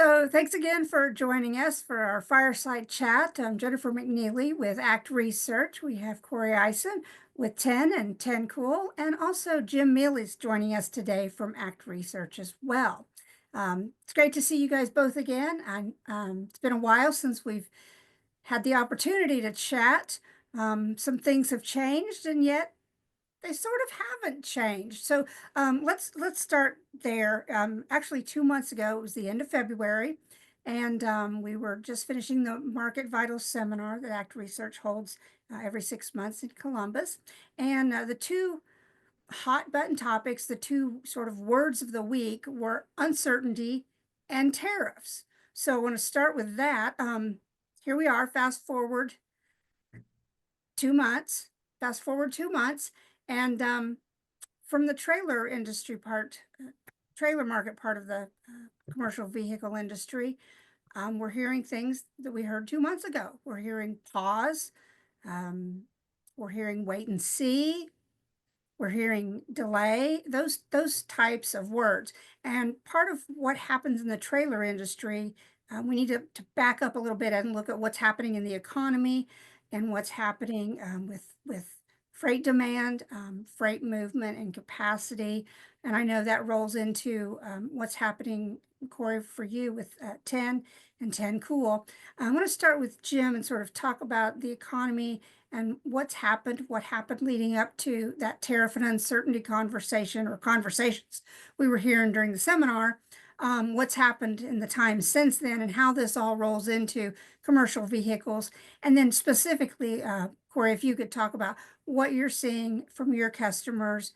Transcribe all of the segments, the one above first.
So thanks again for joining us for our Fireside Chat. I'm Jennifer McNeely with ACT Research. We have Corey Eisen with 10 and 10 Cool, and also Jim Mealy's joining us today from ACT Research as well. It's great to see you guys both again. It's been a while since we've had the opportunity to chat. Some things have changed, and yet they sort of haven't changed. So let's start there. Actually, 2 months ago, it was the end of February, and we were just finishing the Market Vitals seminar that ACT Research holds every 6 months in Columbus. And the two hot button topics, the two sort of words of the week, were uncertainty and tariffs. So I want to start with that. Here we are, fast forward 2 months. And from the trailer industry part, trailer market part of the commercial vehicle industry, we're hearing things that we heard 2 months ago. We're hearing pause. We're hearing wait and see. We're hearing delay, those types of words. And part of what happens in the trailer industry, we need to back up a little bit and look at what's happening in the economy and what's happening with freight demand, freight movement, and capacity. And I know that rolls into what's happening, Corey, for you with 10 and 10 Cool. I want to start with Jim and sort of talk about the economy and what happened leading up to that tariff and uncertainty conversation or conversations we were hearing during the seminar. What's happened in the time since then and how this all rolls into commercial vehicles. And then specifically, Corey, if you could talk about what you're seeing from your customers,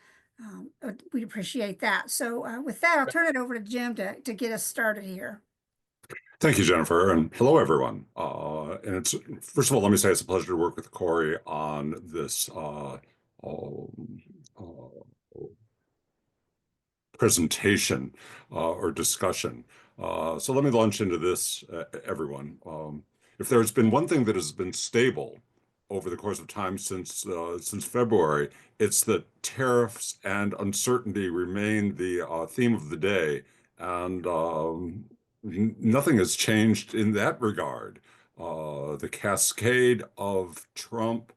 we'd appreciate that. So with that, I'll turn it over to Jim to get us started here. Thank you, Jennifer, and hello, everyone. And it's first of all, let me say it's a pleasure to work with Corey on this presentation or discussion. So let me launch into this, everyone. If there's been one thing that has been stable over the course of time since February, it's that tariffs and uncertainty remain the theme of the day, and nothing has changed in that regard. The cascade of Trump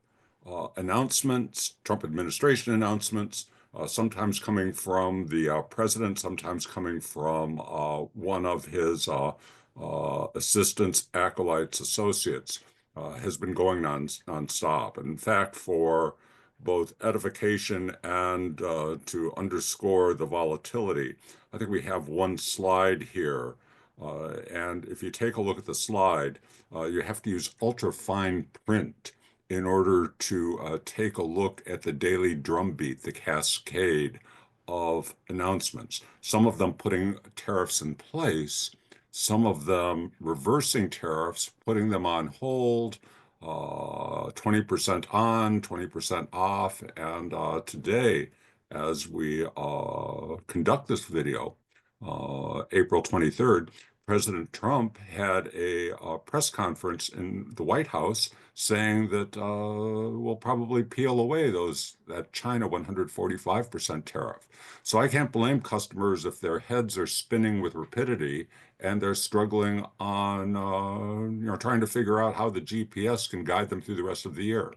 announcements, Trump administration announcements, sometimes coming from the president, sometimes coming from one of his assistants, acolytes, associates, has been going nonstop. And in fact, for both edification and to underscore the volatility, I think we have one slide here. And if you take a look at the slide, you have to use ultra fine print in order to take a look at the daily drumbeat, the cascade of announcements, some of them putting tariffs in place, some of them reversing tariffs, putting them on hold, 20% on, 20% off. And today, as we conduct this video, April 23rd, President Trump had a press conference in the White House saying that we'll probably peel away that China 145% tariff. So I can't blame customers if their heads are spinning with rapidity and they're struggling on trying to figure out how the GPS can guide them through the rest of the year.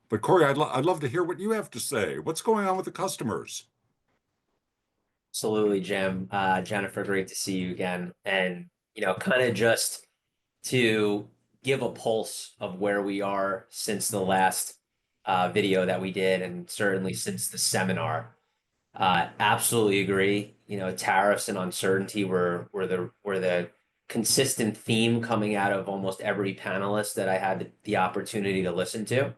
But Corey, I'd love to hear what you have to say. What's going on with the customers? Absolutely, Jim. Jennifer, great to see you again. And, kind of just to give a pulse of where we are since the last video that we did, and certainly since the seminar. Absolutely agree. Tariffs and uncertainty were the consistent theme coming out of almost every panelist that I had the opportunity to listen to.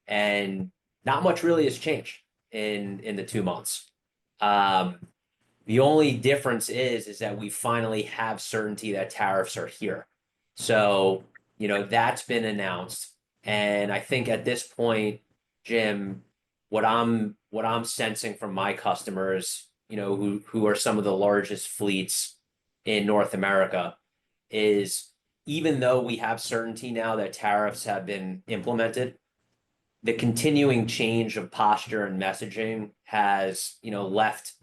And not much really has changed in the 2 months. The only difference is that we finally have certainty that tariffs are here. So, that's been announced. And I think at this point, Jim, what I'm sensing from my customers, who are some of the largest fleets in North America, is even though we have certainty now that tariffs have been implemented, the continuing change of posture and messaging has, left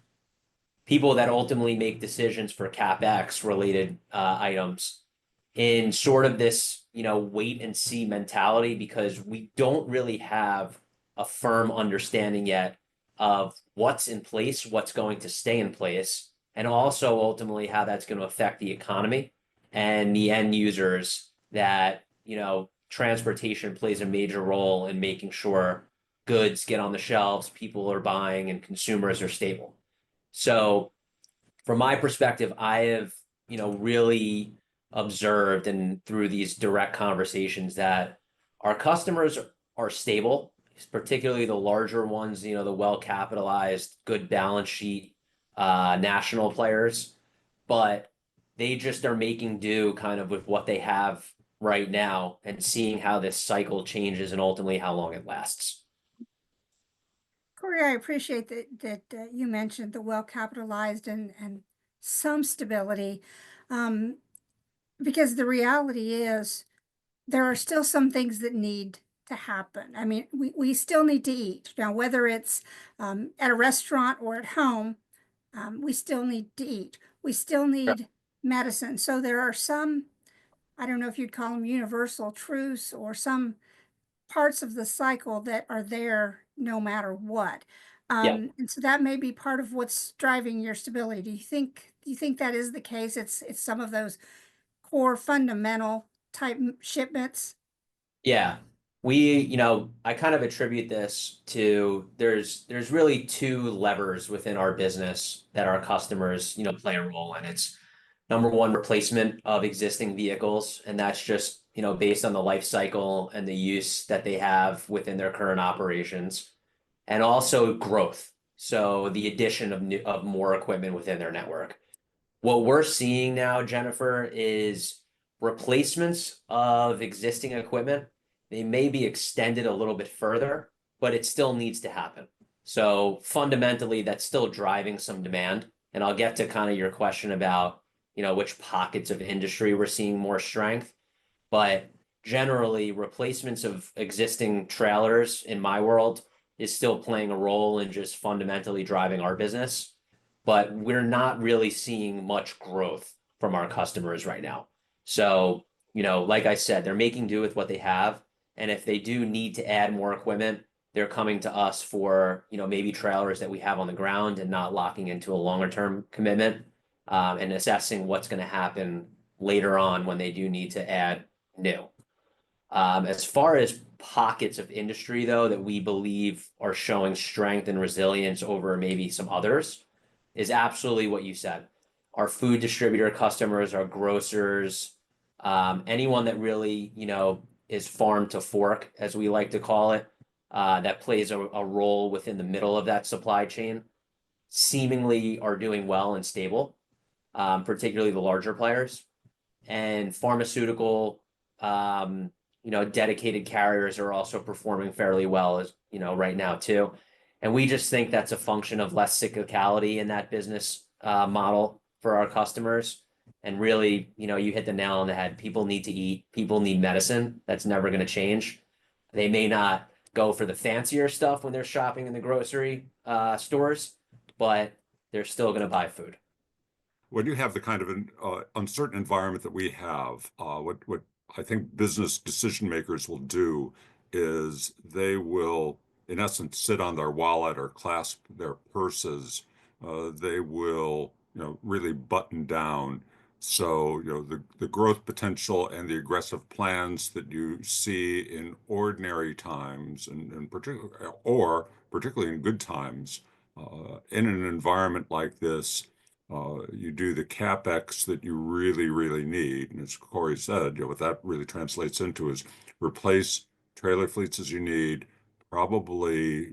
people that ultimately make decisions for CapEx related items in sort of this, wait and see mentality because we don't really have a firm understanding yet of what's in place, what's going to stay in place, and also ultimately how that's going to affect the economy and the end users that, transportation plays a major role in making sure goods get on the shelves, people are buying, and consumers are stable. So from my perspective, I have, really observed and through these direct conversations that our customers are stable, particularly the larger ones, the well-capitalized, good balance sheet, national players, but they just are making do kind of with what they have right now and seeing how this cycle changes and ultimately how long it lasts. Corey, I appreciate that you mentioned the well-capitalized and some stability, because the reality is there are still some things that need to happen. I mean, we still need to eat. Now, whether it's at a restaurant or at home, we still need to eat. We still need medicine. So there are some, I don't know if you'd call them universal truths or some parts of the cycle that are there no matter what. Yeah. And so that may be part of what's driving your stability. Do you think that is the case? It's some of those core fundamental type shipments? Yeah. I kind of attribute this to there's really two levers within our business that our customers, play a role in. It's number one, replacement of existing vehicles, and that's just, based on the life cycle and the use that they have within their current operations, and also growth. So the addition of more equipment within their network. What we're seeing now, Jennifer, is replacements of existing equipment. They may be extended a little bit further, but it still needs to happen. So fundamentally, that's still driving some demand. And I'll get to kind of your question about, which pockets of industry we're seeing more strength. But generally, replacements of existing trailers in my world is still playing a role in just fundamentally driving our business, but we're not really seeing much growth from our customers right now. So, like I said, they're making do with what they have. And if they do need to add more equipment, they're coming to us for, maybe trailers that we have on the ground and not locking into a longer term commitment, and assessing what's going to happen later on when they do need to add new. As far as pockets of industry, though, that we believe are showing strength and resilience over maybe some others, is absolutely what you said. Our food distributor customers, our grocers, anyone that really, is farm to fork, as we like to call it, that plays a role within the middle of that supply chain, seemingly are doing well and stable, particularly the larger players. And pharmaceutical, dedicated carriers are also performing fairly well as, right now too. And we just think that's a function of less cyclicality in that business model for our customers. And really, you hit the nail on the head. People need to eat. People need medicine. That's never going to change. They may not go for the fancier stuff when they're shopping in the grocery stores, but they're still going to buy food. When you have the kind of an uncertain environment that we have, what I think business decision makers will do is they will, in essence, sit on their wallet or clasp their purses. They will, really button down. So, the growth potential and the aggressive plans that you see in ordinary times and particularly in good times, in an environment like this, you do the CapEx that you really, really need. And as Corey said, what that really translates into is replace trailer fleets as you need, probably,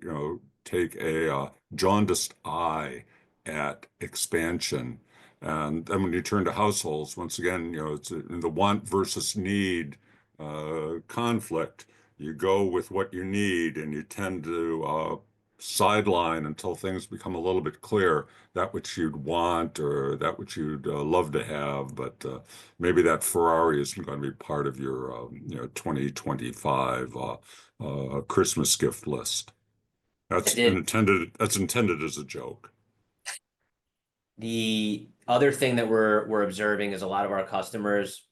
take a jaundiced eye at expansion. And then when you turn to households, once again, it's in the want versus need conflict. You go with what you need and you tend to sideline until things become a little bit clear that which you'd want or that which you'd love to have, but maybe that Ferrari isn't going to be part of your 2025 Christmas gift list. I That's did. intended as a joke. The other thing that we're observing is a lot of our customers,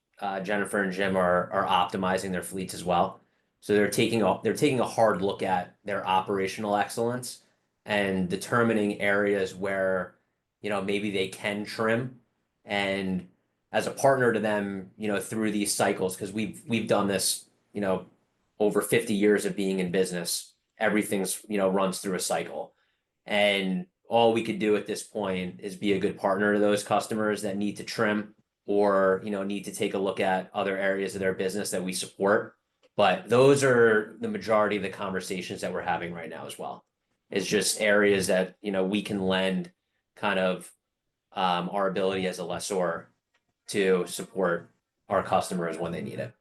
Jennifer and Jim, are optimizing their fleets as well. So they're taking a hard look at their operational excellence and determining areas where, maybe they can trim. And as a partner to them, through these cycles, because we've done this, over 50 years of being in business, everything's, runs through a cycle. And all we could do at this point is be a good partner to those customers that need to trim or, need to take a look at other areas of their business that we support. But those are the majority of the conversations that we're having right now as well. It's just areas that, we can lend kind of our ability as a lessor to support our customers when they need it.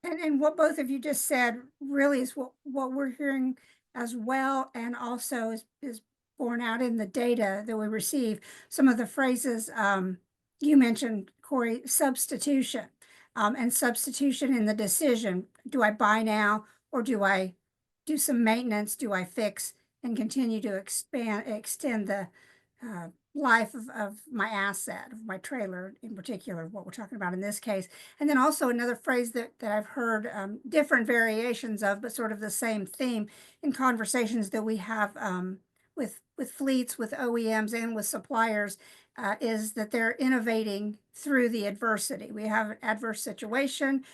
And what both of you just said really is what we're hearing as well, and also is borne out in the data that we receive. Some of the phrases you mentioned, Corey, substitution, and substitution in the decision. Do I buy now, or do I do some maintenance? Do I fix and continue to extend the life of my asset, of my trailer in particular, what we're talking about in this case? And then also another phrase that I've heard different variations of, but sort of the same theme in conversations that we have with fleets, with OEMs, and with suppliers, is that they're innovating through the adversity. We have an adverse situation,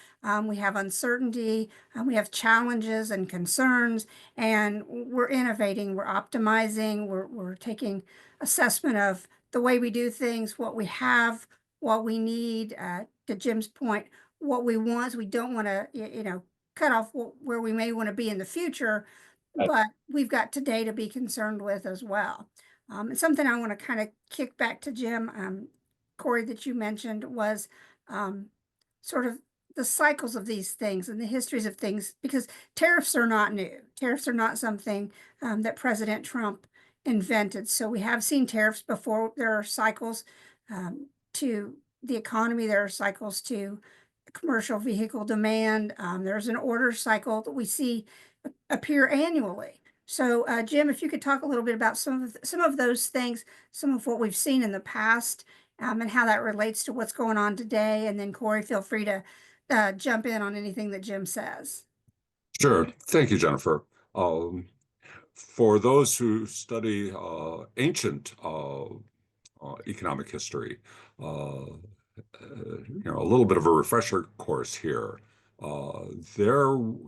we have uncertainty, we have challenges and concerns, and we're innovating, we're optimizing, we're taking assessment of the way we do things, what we have, what we need, to Jim's point, what we want. We don't want to, cut off where we may want to be in the future, Right. but we've got today to be concerned with as well. And something I want to kind of kick back to Jim, Corey, that you mentioned was sort of the cycles of these things and the histories of things, because tariffs are not new. Tariffs are not something that President Trump invented. So we have seen tariffs before. There are cycles to the economy. There are cycles to commercial vehicle demand. There's an order cycle that we see appear annually. So, Jim, if you could talk a little bit about some of those things, some of what we've seen in the past, and how that relates to what's going on today. And then Corey, feel free to jump in on anything that Jim says. Sure. Thank you, Jennifer. For those who study ancient economic history, a little bit of a refresher course here. The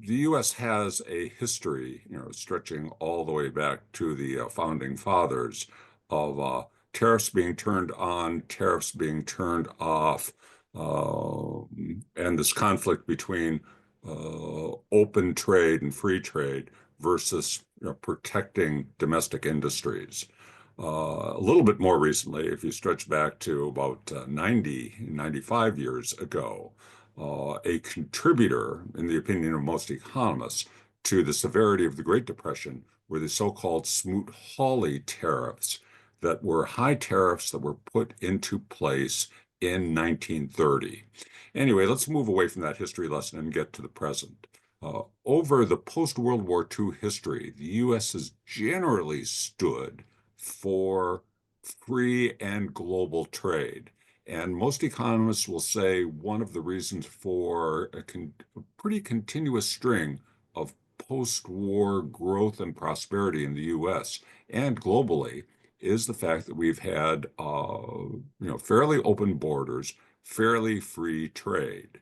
U.S. has a history, stretching all the way back to the founding fathers of tariffs being turned on, tariffs being turned off, and this conflict between open trade and free trade versus protecting domestic industries. A little bit more recently, if you stretch back to about 95 years ago, a contributor, in the opinion of most economists, to the severity of the Great Depression were the so-called Smoot-Hawley tariffs, that were high tariffs that were put into place in 1930. Anyway, let's move away from that history lesson and get to the present. Over the post-World War II history, the U.S. has generally stood for free and global trade. And most economists will say one of the reasons for a pretty continuous string of post-war growth and prosperity in the U.S. and globally is the fact that we've had, fairly open borders, fairly free trade.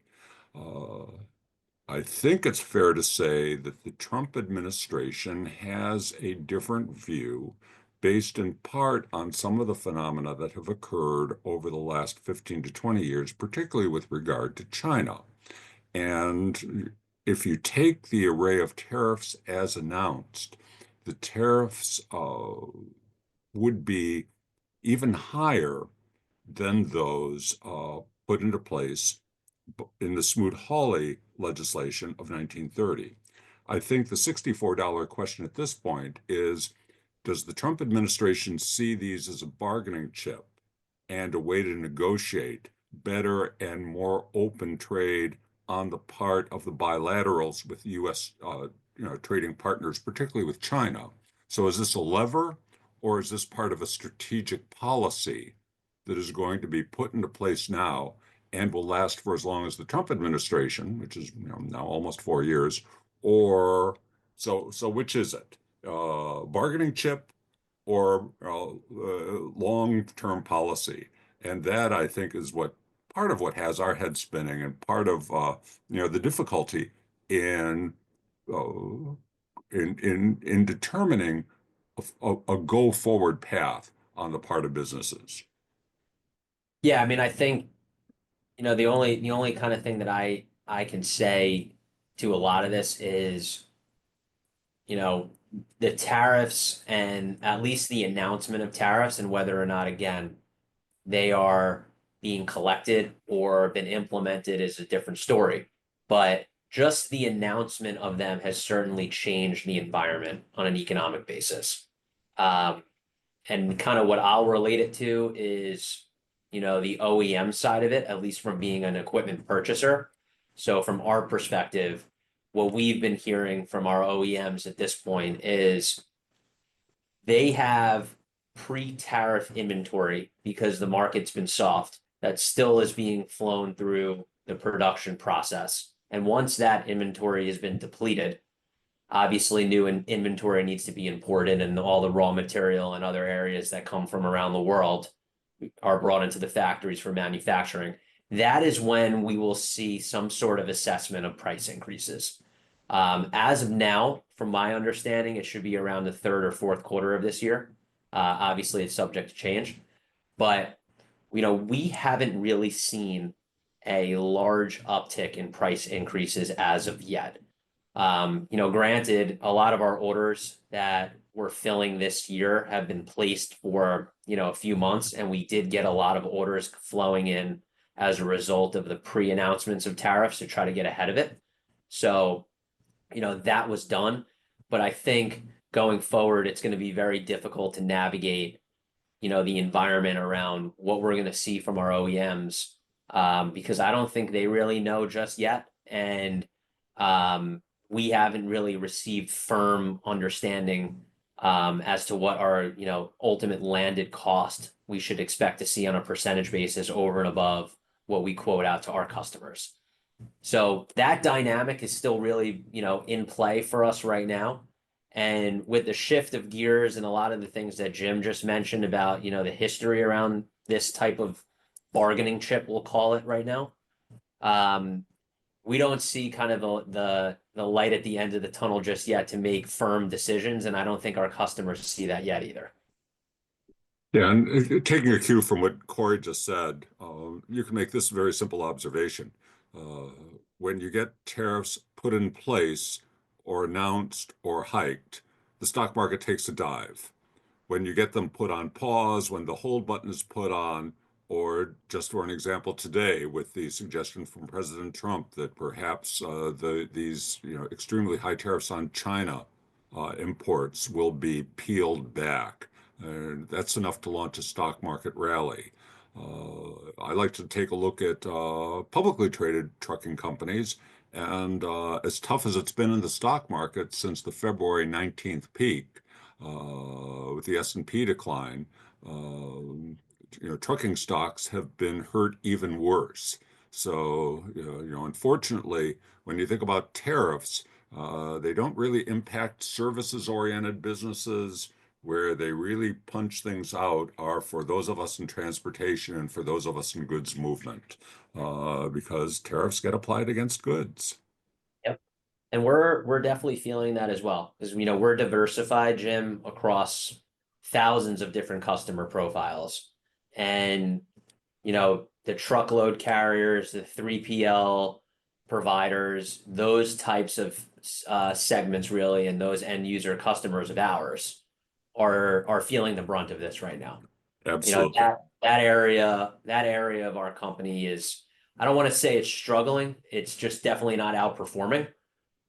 I think it's fair to say that the Trump administration has a different view based in part on some of the phenomena that have occurred over the last 15 to 20 years, particularly with regard to China. And if you take the array of tariffs as announced, the tariffs would be even higher than those put into place in the Smoot-Hawley legislation of 1930. I think the $64 question at this point is, does the Trump administration see these as a bargaining chip and a way to negotiate better and more open trade on the part of the bilaterals with U.S. Trading partners, particularly with China? So is this a lever, or is this part of a strategic policy that is going to be put into place now and will last for as long as the Trump administration, which is now almost 4 years, or so which is it? Bargaining chip or long-term policy? And that, I think, is what part of what has our head spinning, and part of the difficulty in uh, in determining a go forward path on the part of businesses. Yeah, I mean, I think, the only kind of thing that I can say to a lot of this is, you know, the tariffs and at least the announcement of tariffs and whether or not, again, they are being collected or been implemented is a different story. But just the announcement of them has certainly changed the environment on an economic basis. Um, and kind of what I'll relate it to is, the OEM side of it, at least from being an equipment purchaser. So from our perspective, what we've been hearing from our OEMs at this point is they have pre-tariff inventory because the market's been soft that still is being flown through the production process. And once that inventory has been depleted, obviously new inventory needs to be imported, and all the raw material and other areas that come from around the world are brought into the factories for manufacturing. That is when we will see some sort of assessment of price increases. As of now, from my understanding, it should be around the third or fourth quarter of this year. Obviously, it's subject to change, but we haven't really seen a large uptick in price increases as of yet. Granted, a lot of our orders that we're filling this year have been placed for, a few months, and we did get a lot of orders flowing in as a result of the pre-announcements of tariffs to try to get ahead of it. So, that was done. But I think going forward, it's going to be very difficult to navigate, the environment around what we're going to see from our OEMs, because I don't think they really know just yet. And we haven't really received firm understanding as to what our, ultimate landed cost we should expect to see on a percentage basis over and above what we quote out to our customers. So that dynamic is still really, in play for us right now. And with the shift of gears and a lot of the things that Jim just mentioned about, the history around this type of bargaining chip, we'll call it right now. We don't see kind of the light at the end of the tunnel just yet to make firm decisions, and I don't think our customers see that yet either. Yeah, and taking a cue from what Corey just said, you can make this very simple observation. When you get tariffs put in place or announced or hiked, the stock market takes a dive. When you get them put on pause, when the hold button is put on, or just for an example today with the suggestion from President Trump that perhaps these extremely high tariffs on China imports will be peeled back. That's enough to launch a stock market rally. I like to take a look at publicly traded trucking companies, and as tough as it's been in the stock market since the February 19th peak, with the S&P decline, trucking stocks have been hurt even worse. So, unfortunately, when you think about tariffs, they don't really impact services-oriented businesses. Where they really punch things out are for those of us in transportation and for those of us in goods movement, because tariffs get applied against goods. Yep. And we're definitely feeling that as well, because we're diversified, Jim, across thousands of different customer profiles. And the truckload carriers, the 3PL providers, those types of segments really, and those end user customers of ours are feeling the brunt of this right now. Absolutely. That area of our company is, I don't want to say it's struggling, it's just definitely not outperforming.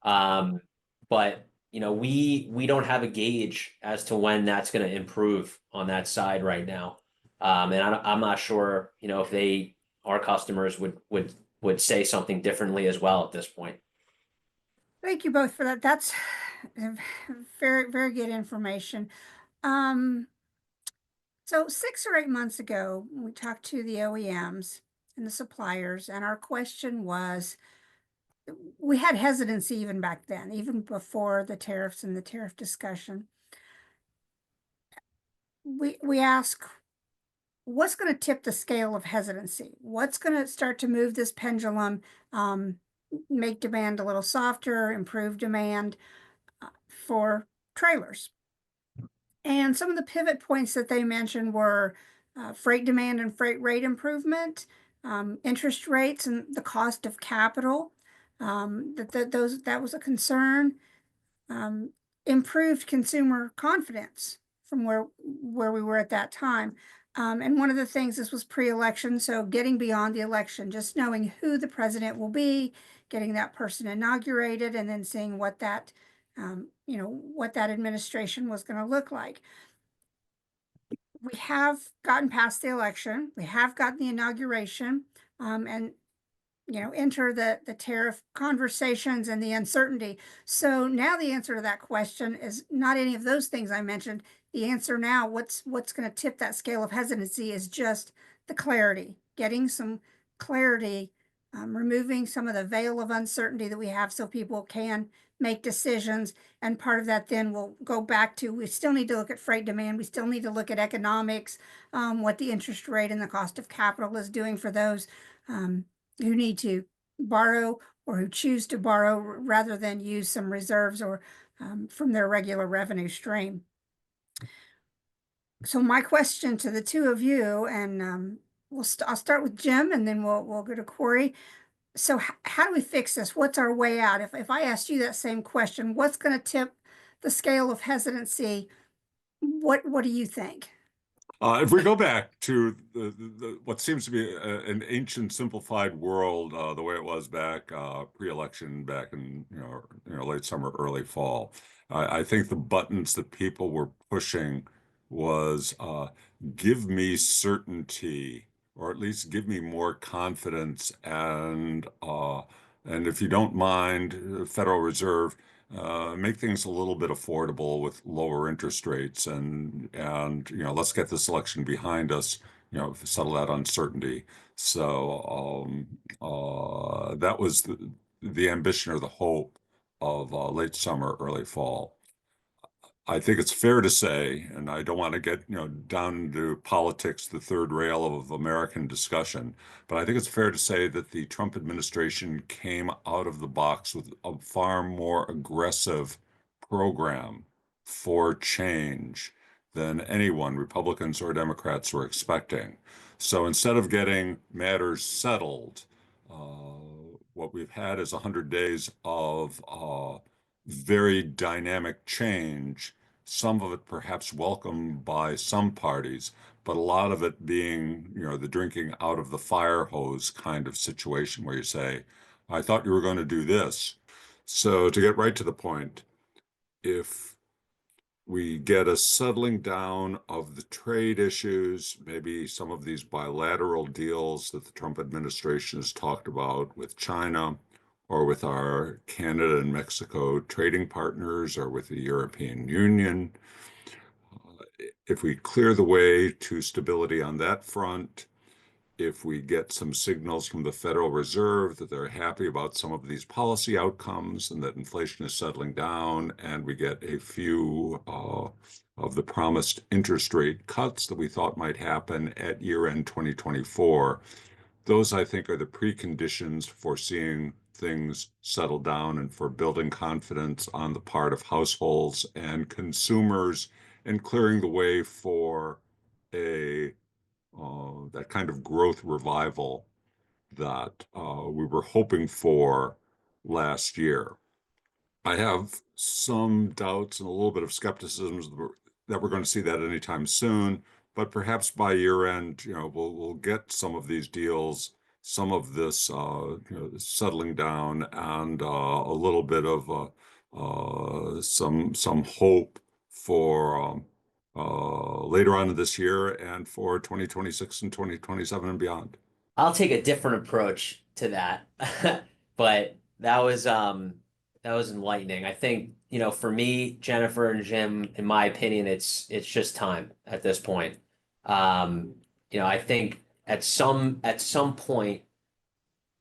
But we don't have a gauge as to when that's going to improve on that side right now. And I'm not sure, if our customers would say something differently as well at this point. Thank you both for that. That's very, very good information. So 6 or 8 months ago, we talked to the OEMs and the suppliers, and our question was, we had hesitancy even back then, even before the tariffs and the tariff discussion. We ask, what's going to tip the scale of hesitancy? What's going to start to move this pendulum, make demand a little softer, improve demand for trailers? And some of the pivot points that they mentioned were freight demand and freight rate improvement, interest rates and the cost of capital. That was a concern. Um, improved consumer confidence from where we were at that time. And one of the things, this was pre-election, so getting beyond the election, just knowing who the president will be, getting that person inaugurated, and then seeing what that what that administration was going to look like. We have gotten past the election. We have gotten the inauguration, and enter the tariff conversations and the uncertainty. So now the answer to that question is not any of those things I mentioned. The answer now, what's going to tip that scale of hesitancy, is just the clarity, getting some clarity, removing some of the veil of uncertainty that we have so people can make decisions. And part of that then will go back to, we still need to look at freight demand. We still need to look at economics, what the interest rate and the cost of capital is doing for those who need to borrow or who choose to borrow rather than use some reserves or from their regular revenue stream. So my question to the two of you, and I'll start with Jim, and then we'll go to Corey. So how do we fix this? What's our way out? If I asked you that same question, what's going to tip the scale of hesitancy? What do you think? If we go back to what seems to be an ancient simplified world, the way it was back pre-election, back in late summer, early fall, I think the buttons that people were pushing was give me certainty, or at least give me more confidence, and if you don't mind, Federal Reserve, make things a little bit affordable with lower interest rates, and let's get this election behind us, settle that uncertainty. So that was the ambition or the hope of late summer, early fall. I think it's fair to say, and I don't want to get, down into politics, the third rail of American discussion, but I think it's fair to say that the Trump administration came out of the box with a far more aggressive program for change than anyone, Republicans or Democrats, were expecting. So instead of getting matters settled, what we've had is 100 days of very dynamic change, some of it perhaps welcomed by some parties, but a lot of it being, the drinking out of the fire hose kind of situation where you say, I thought you were going to do this. So to get right to the point, if we get a settling down of the trade issues, maybe some of these bilateral deals that the Trump administration has talked about with China, or with our Canada and Mexico trading partners, or with the European Union. If we clear the way to stability on that front, if we get some signals from the Federal Reserve that they're happy about some of these policy outcomes and that inflation is settling down, and we get a few of the promised interest rate cuts that we thought might happen at year-end 2024, those, I think, are the preconditions for seeing things settle down and for building confidence on the part of households and consumers, and clearing the way for a that kind of growth revival that we were hoping for last year. I have some doubts and a little bit of skepticism that we're going to see that anytime soon, but perhaps by year end, we'll get some of these deals, some of this settling down, and a little bit of some hope for later on in this year and for 2026 and 2027 and beyond. I'll take a different approach to that. But that was enlightening. I think, for me, Jennifer and Jim, in my opinion, it's just time at this point. I think at some point,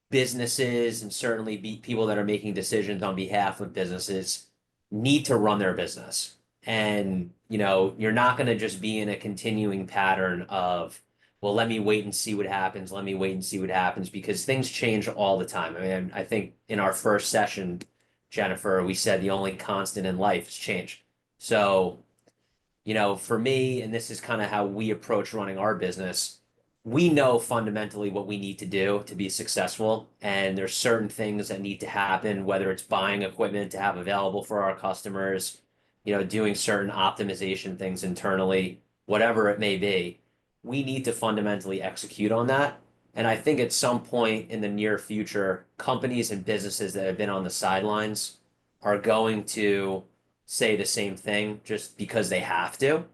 businesses and certainly people that are making decisions on behalf of businesses need to run their business. And, you're not going to just be in a continuing pattern of, well, let me wait and see what happens. Let me wait and see what happens because things change all the time. I mean, I think in our first session, Jennifer, we said the only constant in life is change. So, for me, and this is kind of how we approach running our business, we know fundamentally what we need to do to be successful. And there's certain things that need to happen, whether it's buying equipment to have available for our customers, doing certain optimization things internally, whatever it may be. We need to fundamentally execute on that. And I think at some point in the near future, companies and businesses that have been on the sidelines are going to say the same thing just because they have to.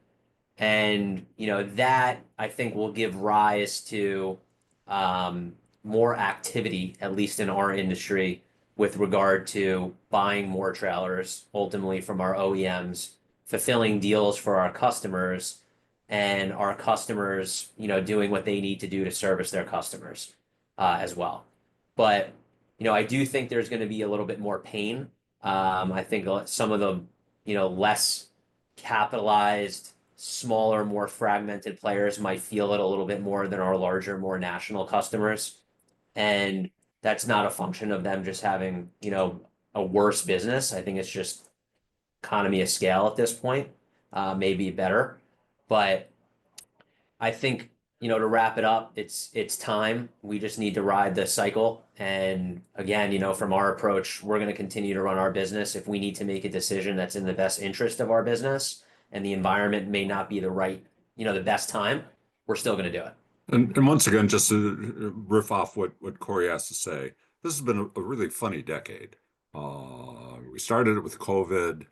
And, that I think will give rise to more activity, at least in our industry, with regard to buying more trailers, ultimately from our OEMs, fulfilling deals for our customers, and our customers, doing what they need to do to service their customers as well. But, I do think there's going to be a little bit more pain. I think some of the, less capitalized, smaller, more fragmented players might feel it a little bit more than our larger, more national customers. And that's not a function of them just having, a worse business. I think it's just economy of scale at this point, maybe better. But I think, to wrap it up, it's time. We just need to ride the cycle. And again, from our approach, we're going to continue to run our business. If we need to make a decision that's in the best interest of our business and the environment may not be the best time, we're still going to do it. And once again, just to riff off what Corey has to say, this has been a really funny decade. We started it with COVID.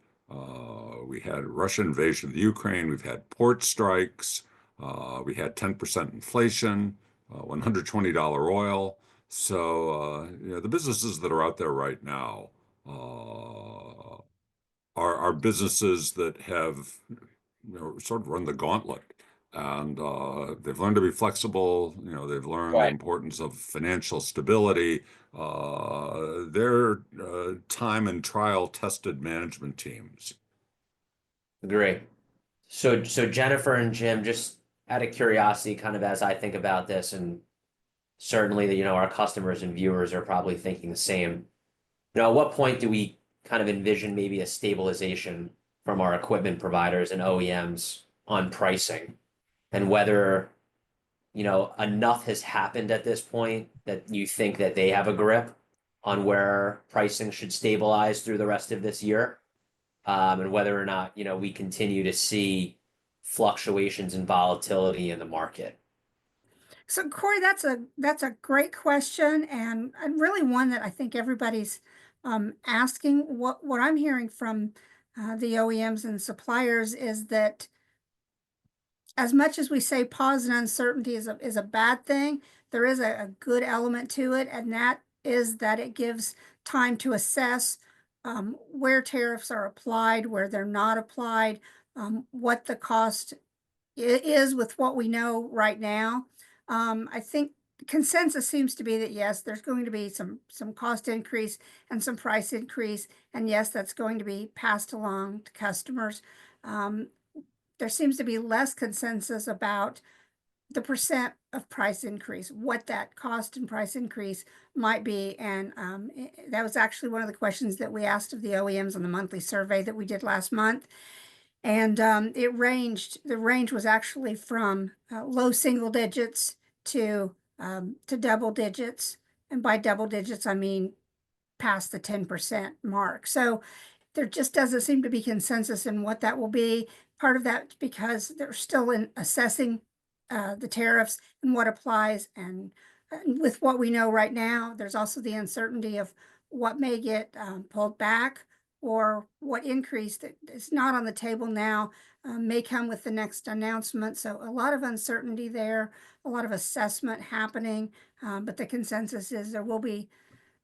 We had Russian invasion of the Ukraine. We've had port strikes. We had 10% inflation, $120 oil. So, the businesses that are out there right now are businesses that have, sort of run the gauntlet. And they've learned to be flexible. They've learned the Right. importance of financial stability. They're time and trial tested management teams. Agree. So Jennifer and Jim, just out of curiosity, kind of as I think about this, and certainly that, our customers and viewers are probably thinking the same. At what point do we kind of envision maybe a stabilization from our equipment providers and OEMs on pricing, and whether, enough has happened at this point that you think that they have a grip on where pricing should stabilize through the rest of this year, and whether or not, we continue to see fluctuations and volatility in the market. So Corey, that's a great question, and really one that I think everybody's asking. What I'm hearing from the OEMs and suppliers is that as much as we say pause and uncertainty is a bad thing, there is a good element to it, and that is that it gives time to assess where tariffs are applied, where they're not applied, what the cost is with what we know right now. I think consensus seems to be that yes, there's going to be some cost increase and some price increase, and yes, that's going to be passed along to customers. There seems to be less consensus about the percent of price increase, what that cost and price increase might be. And that was actually one of the questions that we asked of the OEMs on the monthly survey that we did last month. And the range was actually from low single digits to double digits. And by double digits, I mean past the 10% mark. So there just doesn't seem to be consensus in what that will be. Part of that because they're still in assessing the tariffs and what applies. And with what we know right now, there's also the uncertainty of what may get pulled back, or what increase that is not on the table now may come with the next announcement. So a lot of uncertainty there, a lot of assessment happening, but the consensus is there will be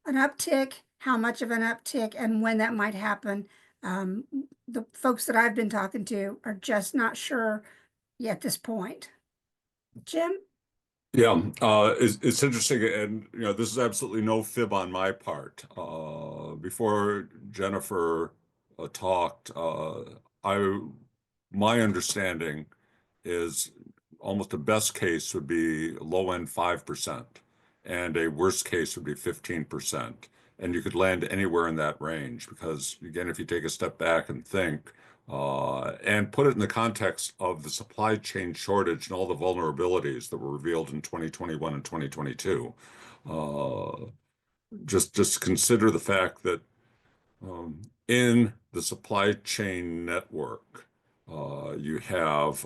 an uptick. How much of an uptick and when that might happen, the folks that I've been talking to are just not sure yet at this point. Jim? Yeah, it's interesting, and this is absolutely no fib on my part. Before Jennifer talked, I my understanding is almost a best case would be low end 5%, and a worst case would be 15%. And you could land anywhere in that range because, again, if you take a step back and think, and put it in the context of the supply chain shortage and all the vulnerabilities that were revealed in 2021 and 2022. Uh, just consider the fact that in the supply chain network, you have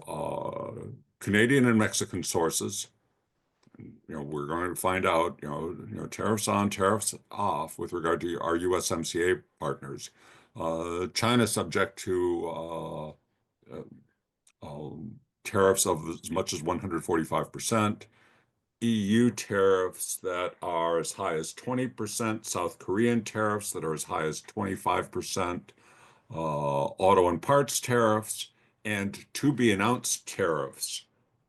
Canadian and Mexican sources. We're going to find out, tariffs on, tariffs off with regard to our USMCA partners. China subject to tariffs of as much as 145%. EU tariffs that are as high as 20%, South Korean tariffs that are as high as 25%, auto and parts tariffs, and to be announced tariffs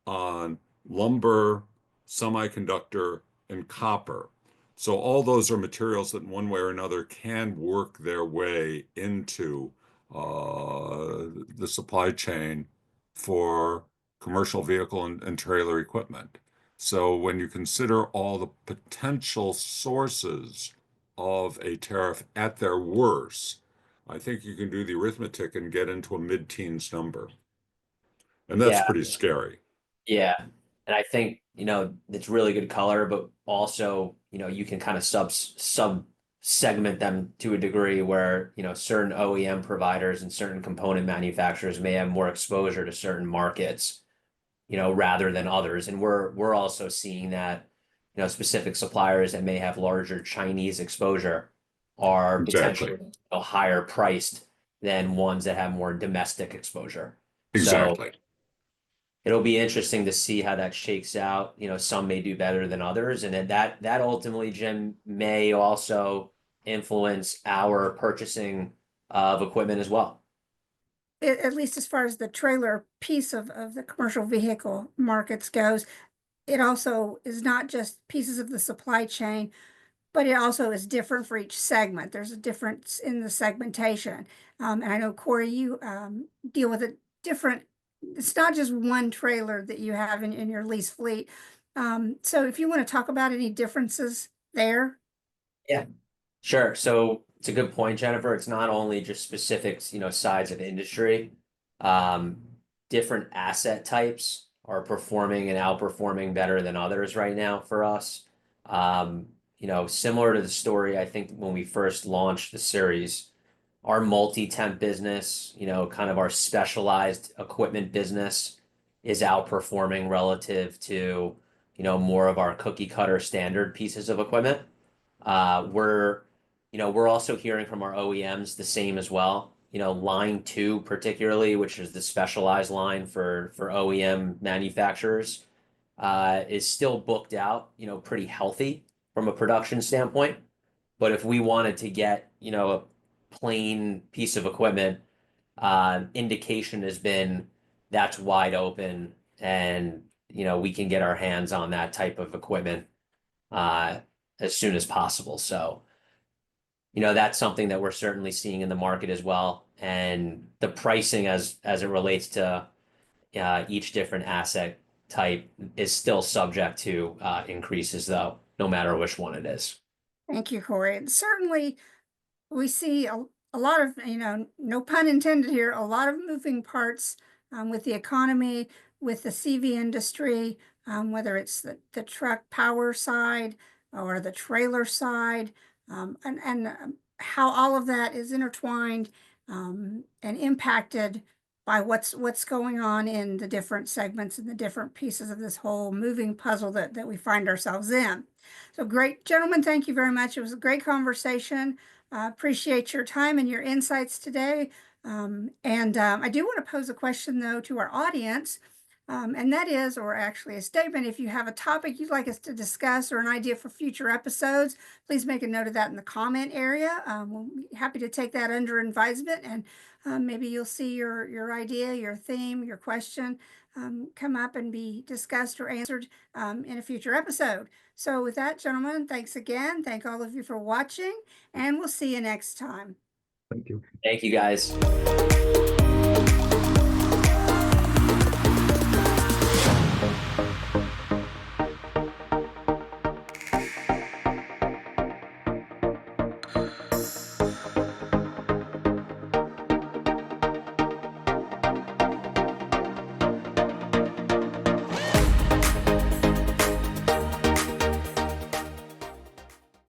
on lumber, semiconductor, and copper. So all those are materials that in one way or another can work their way into the supply chain for commercial vehicle and trailer equipment. So when you consider all the potential sources of a tariff at their worst, I think you can do the arithmetic and get into a mid-teens number. And that's Yeah, pretty scary. yeah. And I think, it's really good color, but also, you can kind of sub segment them to a degree where, certain OEM providers and certain component manufacturers may have more exposure to certain markets, rather than others. And we're also seeing that, specific suppliers that may have larger Chinese exposure are Exactly. potentially higher priced than ones that have more domestic exposure. So Exactly. it'll be interesting to see how that shakes out. Some may do better than others, and then that ultimately, Jim, may also influence our purchasing of equipment as well. At least as far as the trailer piece of the commercial vehicle markets goes, it also is not just pieces of the supply chain, but it also is different for each segment. There's a difference in the segmentation. And I know, Corey, you deal with a different, it's not just one trailer that you have in your lease fleet. So if you want to talk about any differences there. Yeah. Sure. So it's a good point, Jennifer. It's not only just specifics, sides of industry. Um, Different asset types are performing and outperforming better than others right now for us. Similar to the story, I think when we first launched the series, our multi-temp business, kind of our specialized equipment business is outperforming relative to, more of our cookie cutter standard pieces of equipment. We're we're also hearing from our OEMs the same as well. Line two, particularly, which is the specialized line for OEM manufacturers, is still booked out, pretty healthy from a production standpoint. But if we wanted to get, a plain piece of equipment, indication has been that's wide open, and we can get our hands on that type of equipment uh, as soon as possible. So that's something that we're certainly seeing in the market as well. And the pricing as it relates to each different asset type is still subject to increases, though, no matter which one it is. Thank you, Corey. And certainly we see a lot of, no pun intended here, a lot of moving parts with the economy, with the CV industry, whether it's the truck power side or the trailer side, and how all of that is intertwined and impacted by what's going on in the different segments and the different pieces of this whole moving puzzle that we find ourselves in. So great, gentlemen, thank you very much. It was a great conversation. Appreciate your time and your insights today. I do want to pose a question, though, to our audience. And that is, or actually a statement, if you have a topic you'd like us to discuss or an idea for future episodes, please make a note of that in the comment area. We'll be happy to take that under advisement, and maybe you'll see your idea, your theme, your question come up and be discussed or answered in a future episode. So with that, gentlemen, thanks again. Thank all of you for watching, and we'll see you next time. Thank you. Thank you, guys.